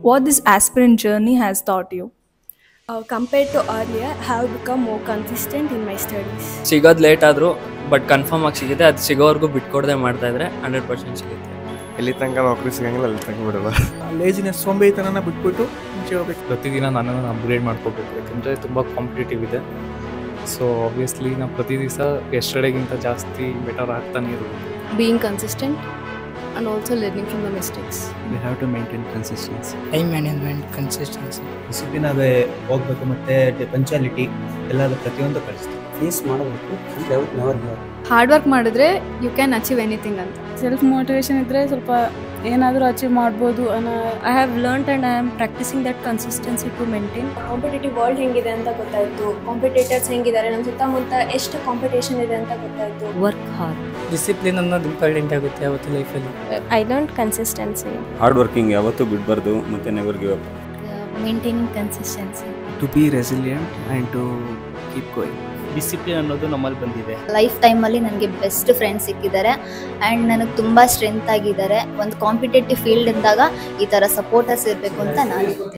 What this aspirant journey has taught you? Compared to earlier, I have become more consistent in my studies. ಸಿಗೋದು late ಆದರೂ but confirm ಆಗಿ ಸಿಗುತ್ತೆ. ಅದು ಸಿಗೋವರೆಗೂ ಬಿಟ್ಕೊಡದೆ ಮಾಡ್ತಾ ಇದ್ರೆ 100% ಸಿಗುತ್ತೆ. ಎಲ್ಲಿ ತನಕ ನೌಕರಿ ಸಿಗಂಗಿಲ್ಲ ಅಲ್ಲಿ ತನಕ ಬಿಡಲ್ಲ. ಲೇಜಿನೆಸ್ ಸೋಂಬೇರಿತನನ ಬಿಟ್ಬಿಟ್ಟು ಮುಂಚೆ ಹೋಗ್ಬೇಕು. ಪ್ರತಿದಿನ ನನ್ನನ್ನು ಅಪ್ಗ್ರೇಡ್ ಮಾಡ್ಕೋಬೇಕು, ಯಾಕಂದರೆ ತುಂಬ ಕಾಂಪಿಟೇಟಿವ್ ಇದೆ. ಸೊ ಆಬ್ವಿಯಸ್ಲಿ ನಾವು ಪ್ರತಿ ದಿವಸ ಎಸ್ಟರ್ಡೇಗಿಂತ ಜಾಸ್ತಿ ಬೆಟರ್ ಆಗ್ತಾನೆ ಇರಬೇಕು. Being consistent and also learning from the mistakes. We have to maintain consistency. Time management, consistency. Discipline ಆಗಿ ಹೋಗ್ಬೇಕು, ಮತ್ತು ಪಂಚಾಲಿಟಿ ಎಲ್ಲಾದ್ರೂ ಪ್ರತಿಯೊಂದು ಕಲಿಸ್ತೀವಿ. ಫೇಸ್ ಮಾಡಬೇಕು ಅಂದರೆ never give up. Hard work ಮಾಡಿದ್ರೆ ಯು ಕ್ಯಾನ್ ಅಚೀವ್ ಎನಿಥಿಂಗ್ ಅಂತ. ಸೆಲ್ಫ್ ಮೋಟಿವೇಶನ್ ಇದ್ದರೆ ಸ್ವಲ್ಪ ಏನಾದರೂ ಅಚೀವ್ ಮಾಡ್ಬೋದು ಅನ್ನೋ. I have learned and I am practising that consistency to maintain. Competitive world ಹೆಂಗಿದೆ ಅಂತ ಗೊತ್ತಾಯಿತು, ಕಾಂಪಿಟೇಟರ್ಸ್ ಹೆಂಗಿದ್ದಾರೆ, ನಮ್ಮ ಸುತ್ತಮುತ್ತ ಎಷ್ಟು ಕಾಂಪಿಟೇಷನ್ ಇದೆ ಅಂತ ಗೊತ್ತಾಯಿತು. Work hard. ಡಿಸಿಪ್ಲಿನ್ ಅನ್ನೋದು ಇಂಪಾರ್ಟೆಂಟ್ ಆಗುತ್ತೆ ಯಾವತ್ತು ಲೈಫಲ್ಲಿ. I learned consistency. Hard working ಯಾವತ್ತೂ ಬಿಡಬಾರ್ದು ಮತ್ತು never give up. Maintaining consistency. To be resilient and to keep going. Discipline ಅನ್ನೋದು ನಮ್ಮಲ್ಲಿ ಬಂದಿದೆ. ಲೈಫ್ ಟೈಮಲ್ಲಿ ನನಗೆ ಬೆಸ್ಟ್ ಫ್ರೆಂಡ್ಸ್ ಸಿಕ್ಕಿದ್ದಾರೆ ಆ್ಯಂಡ್ ನನಗೆ ತುಂಬ ಸ್ಟ್ರೆಂತ್ ಆಗಿದ್ದಾರೆ. ಒಂದು ಕಾಂಪಿಟೇಟಿವ್ ಫೀಲ್ಡ್ ಇದ್ದಾಗ ಈ ಥರ ಸಪೋರ್ಟರ್ಸ್ ಇರಬೇಕು ಅಂತ ನಾನು